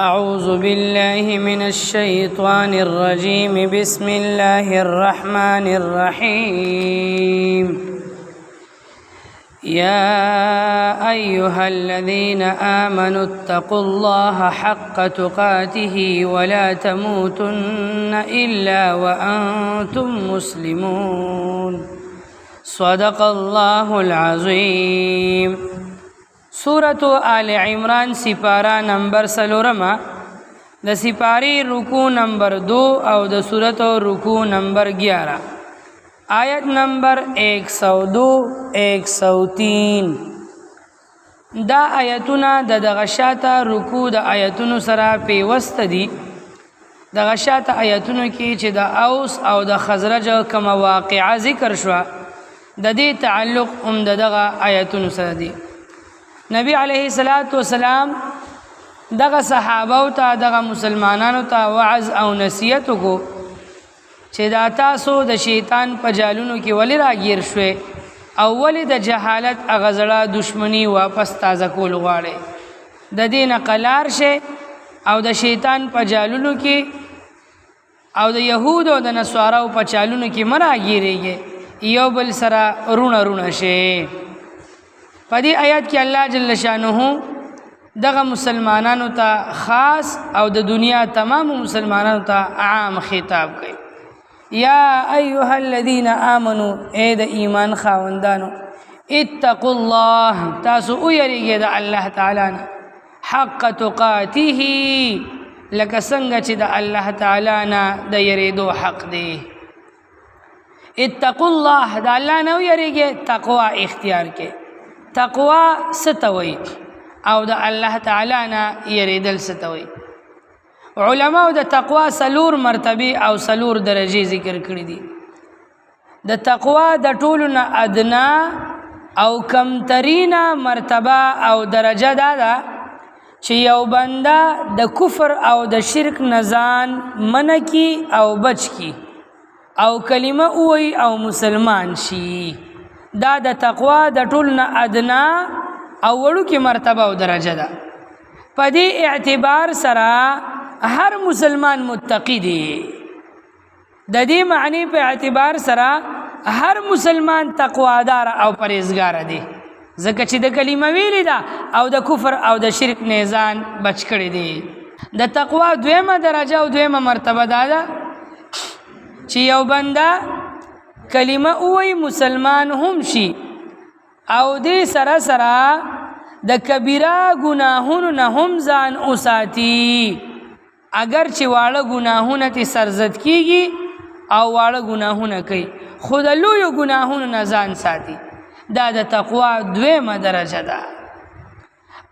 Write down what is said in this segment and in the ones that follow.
أعوذ بالله من الشيطان الرجيم بسم الله الرحمن الرحيم يا أيها الذين آمنوا اتقوا الله حق تقاته ولا تموتن إلا وأنتم مسلمون صدق الله العظيم سورة آل عمران سپارہ نمبر سلورما د سپاری رکو نمبر 2 او د سورت رکو نمبر 11 آیت نمبر 102-103 دا آیتونه د غشاته رکو د آیتونو سره پیوست دي د غشاته آیتونو کې چې د اوس او د خزرج کوم واقعه ذکر شو د دې تعلق دغه آیتونو سره دي نبی علیه الصلاۃ والسلام دغه صحابه او دغه مسلمانانو ته وعظ او نصیحت کو چې دا تاسو د شیطان په جالونو کې ولې راګیر شوي او ولې د جهالت اغزړه دشمنی واپس تازه کول غواړي د دین قلار شي او د شیطان په جالونو کې او د يهود او د نصاراو په چالونو کې مراګیریږي یو بل سره رونه شي په دې آیات کې الله جل شانه دغه مسلمانانو ته خاص او د دنیا تمام مسلمانانو ته عام خطاب کوي یا ایها الذين آمنوا اے د ایمان خاوندانو اتقوا الله تاسو ویریږئ د الله تعالی نه حق تقاته لکه څنګه چې د الله تعالی نه د یریدو حق دی اتقوا الله د الله نه ویریږئ تقوا اختیار کې تقوا ستوي او د الله تعالی نه یریدل ستوي علماء د تقوا سلور مرتبه او سلور درجه ذکر کړی دي د تقوا د ټولو نه ادنا او کمترینا مرتبه او درجه ده چې یو بنده د کفر او د شرک نزان منکی او بچ کی او کلمه وای او مسلمان شي دا د تقوا د ټول نه ادنا او وړو کې مرتبه او درجه ده په دې اعتبار سره هر مسلمان متقی دی د دې معنی په اعتبار سره هر مسلمان تقوادار او پرهیزګار دی ځکه چې د کلمه ویلې ده او د کفر او د شرک نه ځان بچ کړی دی د تقوا دویمه درجه او دویمه مرتبه ده چې یو بنده کلمه اوی مسلمان هم شي او دې سره سره د کبیره گناهونو نه هم ځان اوساتي اگر چې واړه گناهونه ته سرزد کیږي او واړه گناهونه کوي خود لوی گناهونو نه ځان ساتي دا د تقوا دویمه درجه ده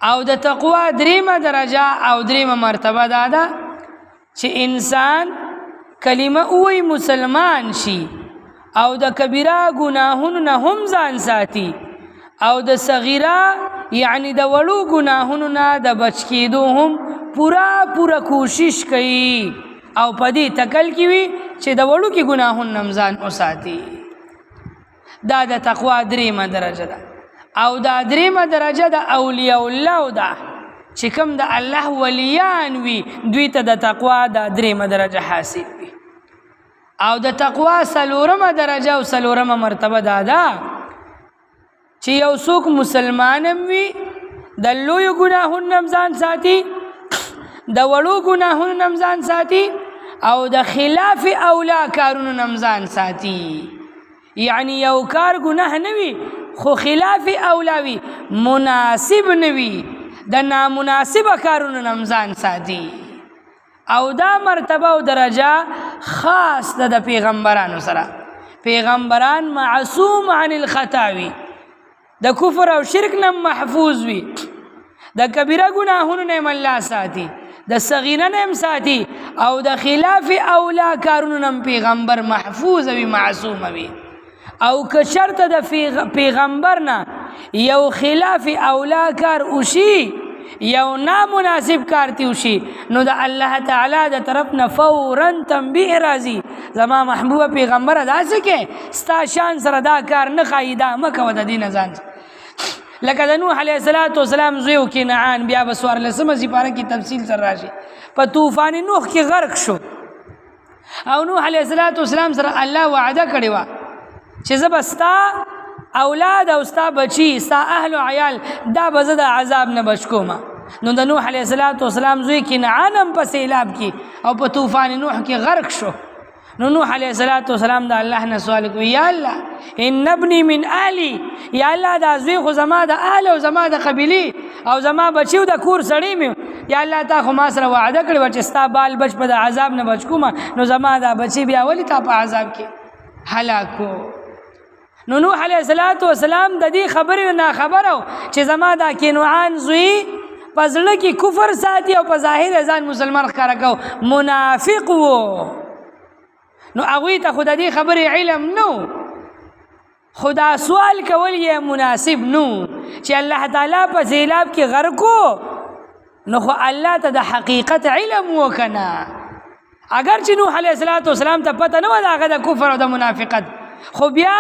او د تقوا دریمه درجه او دریمه مرتبه ده چې انسان کلمه اوی مسلمان شي او د کبیره گناهونو نه هم ځان ساتي او د صغیره یعنی د وړو گناهونو نه د بچ کېدو هم پورا کوشش کوي او پدې تکل کی وي چې د وړو کې گناهونو نه ځان وساتي دا د تقوا دریمه درجه ده او دا دریمه درجه د اولیاء الله ده چې کوم د الله ولیان وي دوی ته د تقوا د دریمه درجه حاصل وي او د تقوا سلورمه درجه او سلورمه مرتبه ده چې یو څوک مسلمانم وي د لوی ګناهونو نه ځان ساتي د وړو ګناهونو نه ځان ساتي او د خلاف اولا کارونو نه ځان ساتي یعنی یو کار ګناه نه وي خو خلاف اولا وي مناسب نه وي د نامناسب کارونو نه ځان ساتي او دا مرتبه او درجه خاص د پیغمبرانو سره پیغمبران معصوم عن الخطا وي د کفر او شرک نه محفوظ وي د کبیره گناهونو نه الله ساتي د صغیره نه ساتي او د خلاف اولا کارونو نه پیغمبر محفوظ وي معصوم وي او که شرط د پیغمبر نه یو خلاف اولا کار وشي یو نامناسب کار تیوشي نو د الله تعالی د طرف نه فورا تنبیه راځي زما محبوب پیغمبر داسې کې ستا شان سره دا کار نه خایدا مکه ود دین ځان لکه د نوح علیه السلام زوی کنعان بیا بسوار لسمه سپاره کی تفصیل سره راشي په طوفان نوح کې غرق شو او نوح علیه السلام سره الله وعده کړې وه چې زه به ستا اولاد او ستا بچي ستا اهل و عیال دا به زه د عذاب نه بچ کوم. نو د نوح علیه السلام زوی کنعان هم په سیلاب کې او په طوفان نوح کې غرق شو. نو نوح علیه السلام د الله نه سوال کوي یا الله ان ابني من اهلي، یا الله دا زوی خو زما د اهل او زما د قبیلې او زما بچي او د کور سړی مې، یا الله تا خو ما سره وعده کړې وه چې ستا بال بچ په د عذاب نه بچ کومه، نو زما دا بچي بیا ولې تا په عذاب کې هلاکو. نو نوح علیه السلام د دې خبرې نه خبر او چې زما دا کنعان زوی په زړه کې کفر ساتي او په ظاهر ځان مسلمان ښکاره کو، منافق و. نو هغوی ته خو د دې خبرې علم نو، خدا سوال کول یې مناسب نو چې الله تعالی په سیلاب کې غرق کو، نو خو الله ته د حقیقت علم وکنه. اگر چې نوح علیه السلام ته پته نه وه د هغه د کفر او د منافقت، خو بیا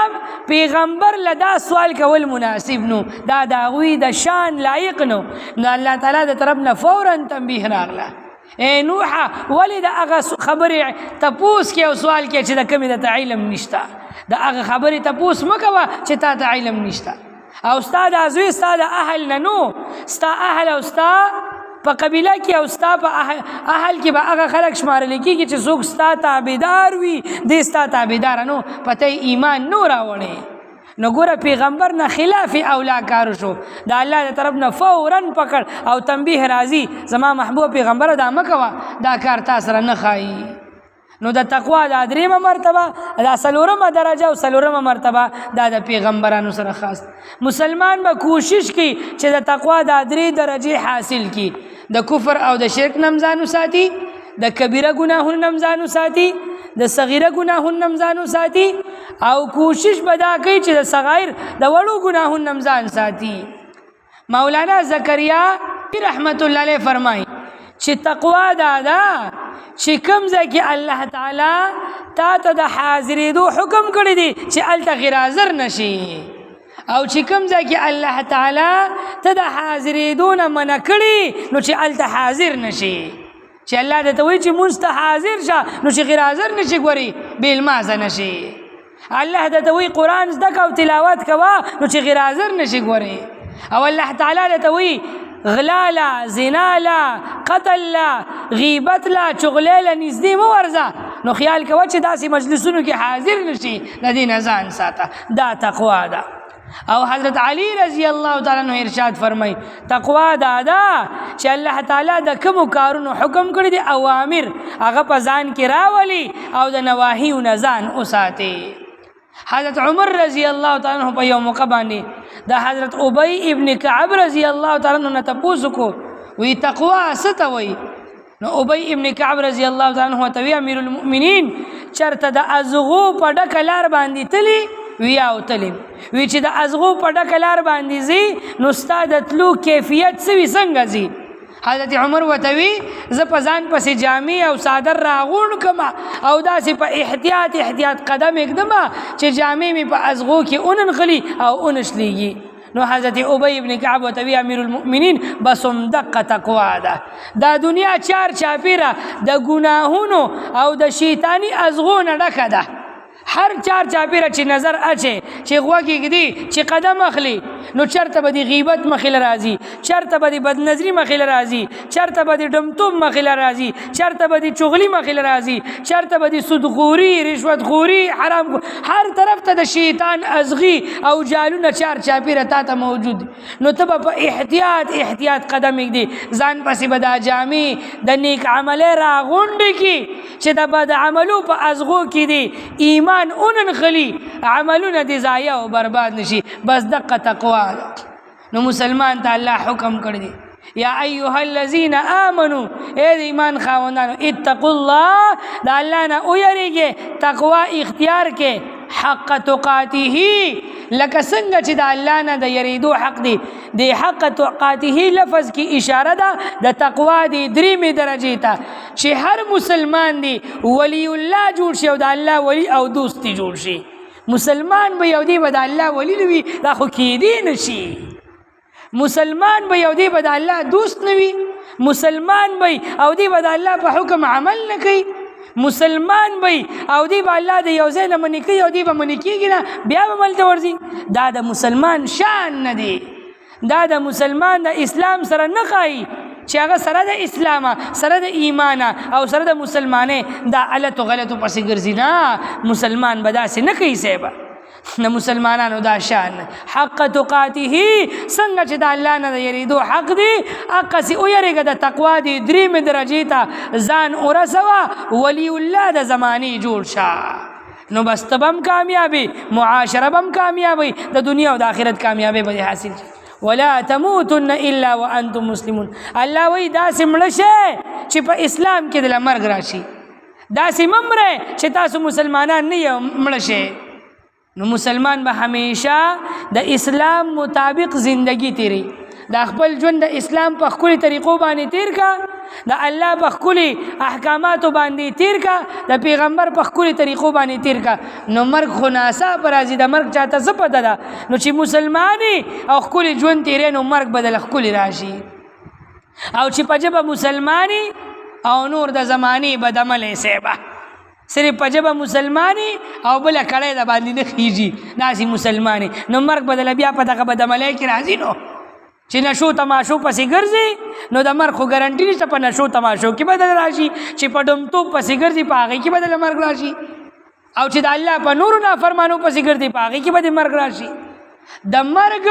پیغمبر له دا سوال کول مناسب نو، دا د هغوی د شان لایق نو. نو الله تعالی د طرف نه فورا تنبیه راغله، اے نوحه ولې د هغه خبرې تپوس کې او سوال کې چې د کومې درته علم نشته، د هغه خبرې تپوس مه کوه چې تا ته علم نشته. او ستا دا زوی ستا د اهل نه نو، ستا اهل او ستا په قبیله کې او ستا په اهل کې به هغه خلک شمارل کېږي چې څوک ستا تابعدار وي، دی ستا تابعداره نو، په ته ایمان نو راوړې. نو ګوره پیغمبر نه خلاف اولا کارو شو، د الله د طرف نه فورا پکړ او تنبیه راځي زما محبوب پیغمبر دا مه کوه، دا کار تا سره نه ښایي. نو د تقوا دا دریمه مرتبه، دا څلورمه درجه او څلورمه مرتبه دا د پیغمبرانو سره خاص. مسلمان به کوشش کوي چې د تقوا دا درې درجې حاصل کړي، د کفر او د شرک نه ځان وساتي، د کبیره ګناهونو نه ځان وساتي، د صغیره ګناهونو نه ځان وساتي، او کوشش به دا کوي چې د صغایر د وړو ګناهونو نه ځان ساتي. مولانا زکریا رحمت الله علیه فرمایي چې تقوا دا ده چې کوم ځای کې الله تعالی تا ته د حاضرېدو حکم کړی دی چې هلته غیر حاضر نشي، او چې کوم ځای کې الله تعالی ته د حاضرېدو نه منع کړي نو چې هلته حاضر نشي. چې الله درته وایي چې مونځ ته حاضر شه نو چې غیر حاضر نشي، ګورې بې لمانځه نشي. الله درته وایي قرآن زده که او تلاوت کوه نو چې غیر حاضر نشي، ګورې. او الله تعالی درته وایي غلا لا، زنا لا، قتل لا، غیبت لا، چغلی لا نږدې مه ورځه. نو خیال کوه چې داسې مجلسونو کې حاضر نشي، د دې نه ځان ساته، دا تقوا ده. او حضرت علی رضی الله تعالی عنہ ارشاد فرمای تقوا دا ده چې الله تعالی د کوم کارونو حکم کړی دی اوامر هغه په ځان کې راولي او د نواهیو نه ځان وساتي. حضرت عمر رضی الله تعالی عنہ په یو موقع باندې د حضرت ابی ابن کعب رضی الله تعالی عنہ تپوس کو وی تقوا څه ته وایي؟ نو ابی ابن کعب رضی الله تعالی عنہ ته وی امیر المؤمنین چرته د ازغو په ډکه لار باندې تلی ویا او تلیم وی چې د ازغو په ډکه لار باندې ځي نو ستا د تلو کیفیت څه وي، څنګه ځي؟ حضرت عمر ورته وی زه په ځان پسې جامې او څادر راغونډ کړم او داسې په احتیاط قدم ایږدم چې جامې مې په ازغو کې وننغلي او ونشلیږي. نو حضرت ابی ابن کعب ورته وی امیر المؤمنین بس همدقه تقوا ده. دا دنیا چار چاپیره د ګناهونو او د شیطانی ازغو نه ډکه ده. هر چار چاپیره چې نظر اچي چې غوږ ږدي چې قدم اخلي نو چرته به د غیبت مخې راځي، چرته به د بدنظري مخې راځي، چرته به د ډمتوب مخې راځي، چرته به د چغلي مخې راځي، چرته به د سودخوري، رشوتخوري، حرام، هر طرف ته د شیطان ازغي او جالونه چار چاپیره تا ته موجود. نو ته به په احتیاط قدم ږدي، ځان پسې به دا جامې د نیک عملې راغونډې کړي چې د بد عملو په ازغو کې دي ایمان اوننغلي، عملونه دي ضایع او برباد نشي. بس دقه تقوا ده. نو مسلمان ته الله حکم کړی دی یا ایها الذین آمنوا، اے د ایمان خاوندانو، اتقوا الله، د الله نه ویریږئ، تقوا اختیار کې حق تقاته، لکه څنګه چې د الله نه د یریدو حق دی. د حق تقاته لفظ کې اشاره ده د تقوا دی دریمې درجې ته چې هر مسلمان دی ولی الله جوړ شي او د الله ولی او دوست دی جوړ شي. مسلمان به یو دی به د الله ولی نه وي، دا خو کیدی نشي. مسلمان به یو دی به د الله دوست نه وي، مسلمان بی او دی با دا اللہ پا حکم عمل نکی مسلمان بی او دی با اللہ دا یوزے نمانی کی او دی با منی کی گی نا بیا با ملتا ورزی دا دا مسلمان شان ندی دا دا مسلمان دا اسلام سر نخائی چې هغه سره د اسلام سره د ایمان او سره د مسلمانې دا غلط غلط پسې ګرځي نه مسلمان به داسې نه کوي سیبه نه مسلمانانو دا شان حق تقاته څنګه چې د الله نه یریدو حق دی اقسی او یریګه د تقوا دی درې درجې ته ځان ورسوه ولی الله د زمانی جوړ شه نو بس تبم کامیابی معاشره بم کامیابی د دنیا او د آخرت کامیابی به حاصل شي ولا تموتن الا وانتم مسلمون الله وی داسې مړه شئ چې په اسلام کې د مرګ راشي داسې ممره چې تاسو مسلمانان نه یې مړه شئ نو مسلمان به همیشه د اسلام مطابق زندگی تیری د خپل ژوند د اسلام په خپل طریقو باندې تیر کا د الله په خپل احکاماتو باندې تیر کا د پیغمبر په خپل طریقو باندې تیر کا نو مرګ خناسا پر ازي د مرګ چاته څه پته ده نو چې مسلمانی او خپل ژوند تیرې نو مرګ بدل خپل راشي او چې پجبه مسلمانی او نور د زمانی بدعمله سیبه صرف پجبه مسلمانی او بل کړه د باندې نه خيږي ناسي مسلمانی نو مرګ بدل بیا په دغه بدعمله کې راځي نو چې نشو تماشو پسې ګرځي نو د مرګ خو ګارانټي نشته په نشو تماشو کې بدل راشي چې په ډمتو پسې ګرځي په هغه کې بدل مرګ راشي او چې د الله په نور نه فرمانو پسې ګرځي په هغه کې بدل مرګ راشي د مرګ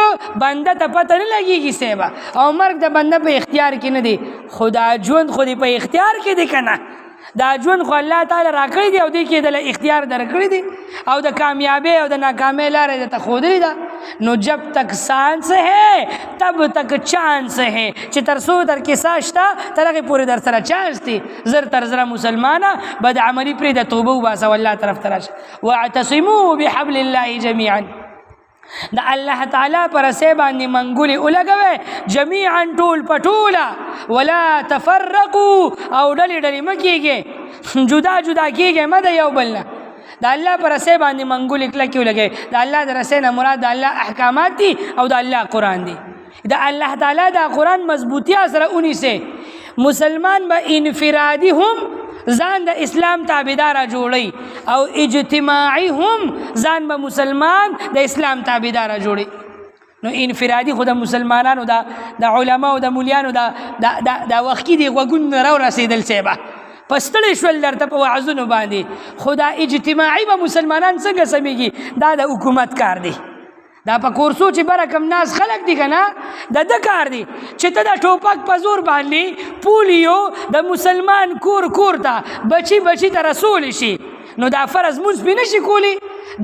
بنده ته پته نه لګيږي سیبا او مرګ د بنده په اختیار کې نه دی خدا ژوند خو دې په اختیار کې دی کنه دا ژوند خو الله تعالی راکړی دی او دې کې د اختیار درکړی دی او د کامیابی او د ناکامی لارې ته خودلی ده نو جب تک سانس ہے تب تک چانس ہے چې تر څو در کې ساشته تر هغې پورې در سره چانس دی زر تر زره مسلمانه بد عملي پرې د توبه وباسه والله طرف ته راشه واعتصموا بحبل الله جميعا د الله تعالی پر سه باندې منګولي ولګوي جميعا ټول پټولا ولا تفرقوا او ډلې ډلې مکیږي جدا جدا کیږي مده یو بل نه د الله پر سه باندې منګولي کله کې ولګي د الله د رسې نه مراد د الله احکامات دي او د الله قران دي د الله تعالی د قران مضبوطیا سره اونې سه مسلمان به انفرادي هم ځان د اسلام تابعدار جوړي او اجتماعي هم ځان به مسلمان د اسلام تابعدار جوړي نو انفرادي خو د مسلمانانو د علماء او د مليانو د وخت دی وګون راو رسیدل سیبه پستړې شول درته په وعظونو باندې خدا اجتماعي به مسلمانان څنګه سمېږي دا د حکومت کار دی دا په کورسو چې برکم ناس خلق دي کنه د کار دی چې ته د ټوپک په زور باندې پولیو د مسلمان کور کور ته بچی ته رسول شي نو دا فرض مونږ به نشي کولی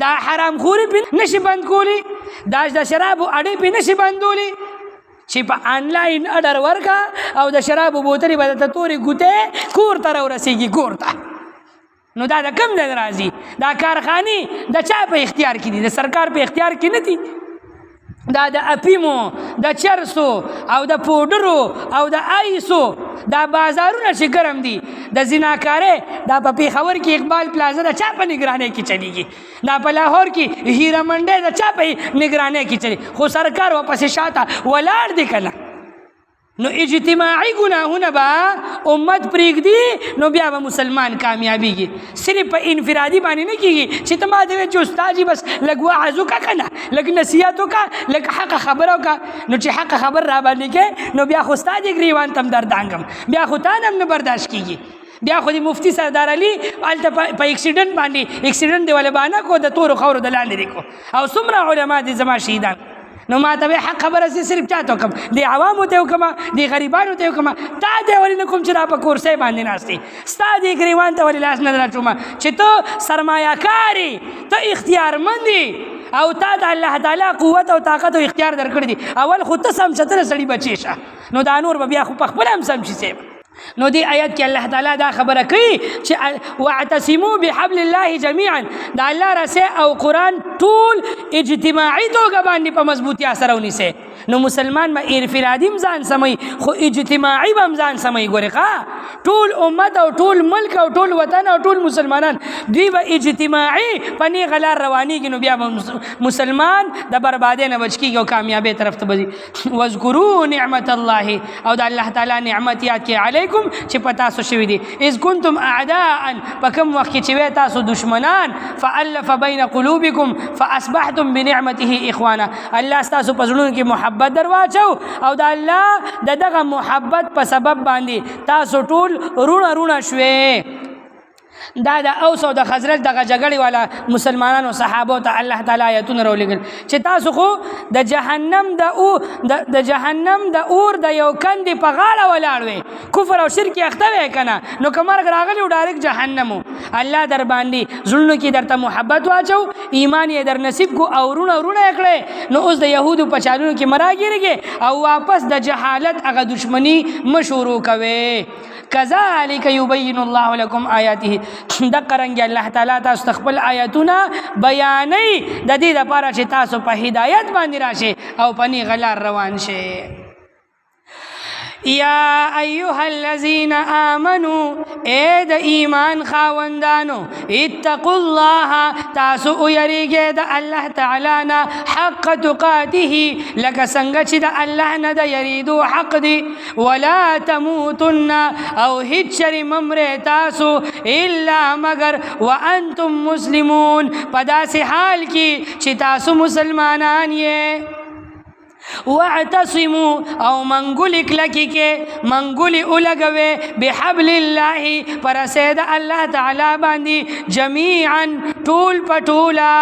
دا حرام خوري به نشي بند کولی دا د شرابو اړې به نشي بندولی چې په آنلاین اډر ورکا او د شرابو بوتلې به ته تورې ګوتې کور ته راورسېږي کور ته نو دا د کم ځای راځي دا کارخانې د چا په اختیار کې دي د سرکار په اختیار کې نه دي دا د اپیمو د چرسو او د پوډرو او د آیسو دا بازارونه چې ګرم دي د زناکارې دا په پیښور کې اقبال پلازا د چا په نگرانی کې چلیږي دا په لاهور کې هیره منډه د چا په نگرانی کې چلی خو سرکار واپس شاته ولاړ دی کنه نو اجتماعي گناهونه به امت پرېږدي نو بیا به مسلمان کامیابیږي صرف په انفرادي باندې نه کېږي چې ته ما ته وایې چې استاد جي بس لږ وعظ وکړه که نه لږ نصیحت وکړه لږ حقه خبره وکړه نو چې حقه خبر را باندې کې نو بیا خو ستا د ګریوان ته هم دردانګم بیا خو تا نه هم نه برداشت کېږي بیا خو د مفتی سردار علي هلته په اکسیډنټ باندې اکسیډنټ دی ولې بانه کو د تورو خاورو د لاندې دی کو او څومره علما دي زما شهیدان نو ما ته حق خبره سي صرف چاته کوم دی عوامو ته کوم دی غریبانو ته کوم تا دې ولې کوم چې را په کورسې باندې ناشتي ستا دې ګریوان ته ولې لاس نه راچوم چې ته سرمایه کاری ته اختیارمندي او تا د الله تعالی قوت او طاقت او اختیار درکړي دي اول خو ته سم چتر سړی بچی شه نو دا نور بیا خو په خپل هم سم شي نو دی آیت کې الله تعالی دا خبره کوي چې واعتصموا بحبل الله جميعا دا الله رسه او قران ټول اجتماعي توګه باندې په مضبوطیا سره ونیسه نو مسلمان ما انفرادي ځان سمي خو اجتماعي هم ځان سمي ګوره ښه ټول امت او ټول ملک او ټول وطن او ټول مسلمانان دوی به اجتماعي پنی غلار روانيږي نو بیا مسلمان د بربادۍ نه بچ کیږي او کامیابی طرف ته ځي واذکروا نعمت الله او د الله تعالی نعمت یاد کړئ علیکم چې پتا سو شوی دي اذ کنتم اعداء پکم وخت چې تاسو دشمنان فالف بین قلوبکم فاصبحتم بنعمته اخوانا الله تاسو په زړونو کې محبت درواچو او د الله دغه محبت په سبب باندې تاسو ټول رونه شوي دا د اوس او د خزرج دغه جګړې والا مسلمانانو صحابو ته الله تعالی آیتونه راولېږل چې تاسو خو د جهنم د اور د یو کندې په غاړه ولاړ وئ کفر او شرک یې اخته وی که نه نو که مرګ راغلی و ډایرکټ جهنم و الله در باندې زړونو کې درته محبت واچو ایمان یې در نصیب کو او رونه یې کړی نو اوس د یهودو په چالونو کې مه راګیرږې او واپس د جهالت هغه دشمني مه شروع کوې کذالک یبین الله لکم آیاته دغه رنګ الله تعالی تاسو ته خپل آیاتونه بیانوي د دې لپاره چې تاسو په هدایت باندې راشئ او په نیغه لار روان شئ یا ایها الذین آمنوا اے د ایمان خاوندانو اتقوا الله تاسو یریږئ د الله تعالی نه حق تقاته لکه څنګه چې د الله نه د یریدو حق دی ولا تموتن او هیڅ چرې ممرئ تاسو الا مگر وانتم مسلمون په داسې حال کې چې تاسو مسلمانان یې واعتصموا او منګولې کلکې کې منګولې ولګوي بحبل الله پر سید الله تعالی باندې جميعا ټول پټولا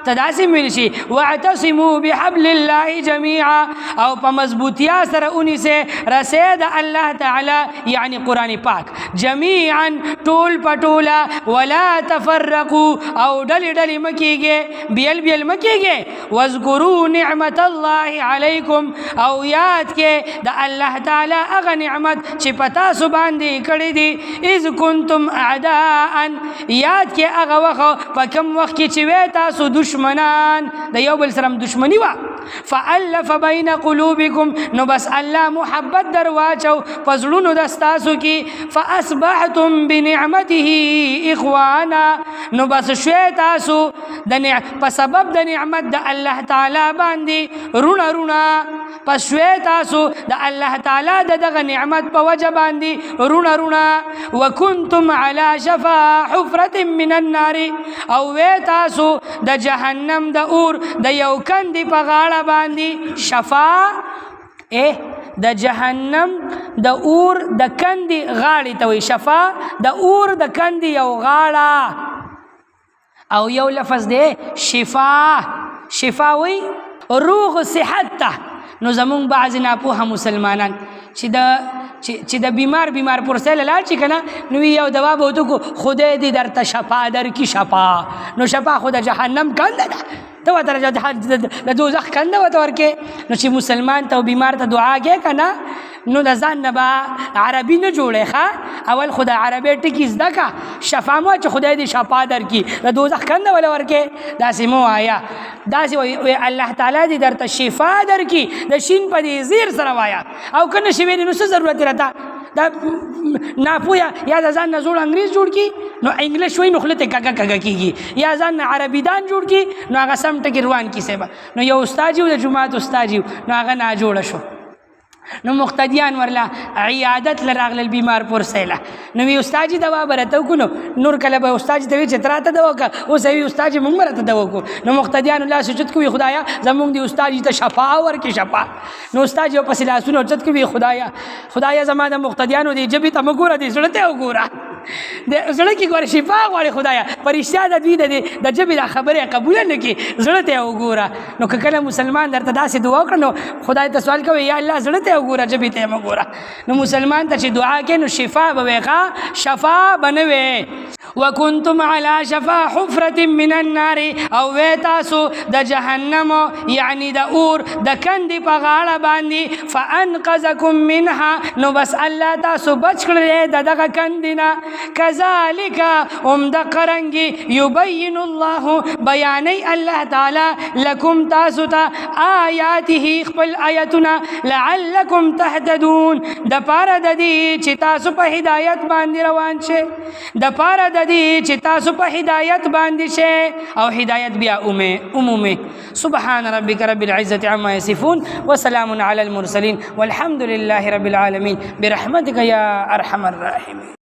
تداسم ویل شي واعتصموا بحبل الله جميعا او په مضبوطیا سره اونیسه رسید الله تعالی یعنی قران پاک جميعا ټول پټولا ولا تفرقوا او ډلې مکیږي بیل مکیږي واذکروا نعمت الله علیکم او یاد کې د الله تعالی هغه نعمت چې پتا سو باندې کړی دي اذ کنتم اعداء یاد کې هغه وخت په کوم وخت کې چې تاسو دشمنان د یو بل سره دشمنی و فالف بین قلوبکم نو بس الله محبت درواچو پزړونو د تاسو کې فاصبحتم بنعمته اخوانا نو بس شوي تاسو په سبب د نعمت د الله تعالی باندې رونه پس شوي تاسو د الله تعالی دغه نعمت په وجه باندې رونه وکنتم علی شفا حفرة من النار او تاسو د جهنم د اور د یو کندې په غاړه باندې شفا د جهنم د اور د کندې غاړې ته وي شفا د اور د کندې یو غاړه او یو لفظ دی شفا وي روغ صحت ته نو زمون بعض ناپوهه مسلمانان چې د بیمار پرسه لاړ شي که نه نو یو دوا به ورته کو خدای دې درته شفا درکړي شفا نو شفا خو د جهنم کنده ده ته ورته د دوزخ کنده ورته ورکې نو چې مسلمان ته بیمار ته دعا کوې که نه نو د ځان نه به عربي نه جوړی ښه اول خو د عربي ټکي زده که شفا مو چې خدای دې شفا درکړي د دوزخ کنده وله ورکې داسې مو وایه داسې الله تعالی دې درته شفا درکړي د شین په دې زیر سره وایه او که نه شي ویلې نو څه ضرورت راته دا ناپوهه یا د ځان نه زوړ انګریز جوړ کړي نو انګلیش وایي نو خوله ته کږه کېږي یا ځان نه عربي دان جوړ کړي نو هغه سم ټکي روان کیسې به نو یو استاد یو د جومات استاد یو نو هغه ناجوړه شو نو مقتدیان ورلا عیادت لراغل بیمار پرسیله نو وی استاد دوا برته کو نور کله به استاد ته چې تراته دوا کا اوس وی استاد مونږ برته دوا کو نو مقتدیان الله سجد کوي خدایا زمونږ دی استاد ته شفا ورکي شفا نو استاد یو پس لاسونه چت کوي خدایا زما د مقتدیانو دی جبې ته مګوره دی زړه ته وګوره د زړه کې ګور شفا غواړي خدایا پرشتیا د دوی د جبې د خبره قبول نه کی زړه ته وګوره نو کله مسلمان درته داسې دعا وکړو خدای ته سوال کوي یا الله زړه ته وګوره جبې ته وګوره نو مسلمان ته چې دعا کوي نو شفا به وي شفا بنوي وکنتم علی شفا حفرة من النار او تاسو د جهنم یعنی د اور د کندې په غاړه باندې فانقذکم منها نو بس الله تاسو بچ کړی دغه کندې نه कज़ालिका दक़रंगी युबय्यिनुल्लाहु बयानी अल्लाह ताला लकुम तासुता आयातिही खपल आयतुना लअल्लकुम तहतदून द पारा ददी चिता सुप हिदायत बांधी रवान छे द पारा ददी चिता सुप हिदायत बांधी छे और हिदायत बिया उमुमे सुबहान रब्बिक रब्बिल इज़्ज़ति अम्मा यसिफून व सलामुन अलल मुरसलीन वल्हम्दुलिल्लाहि रब्बिल आलमीन बिरहमतिका या अरहमर राहिमीन।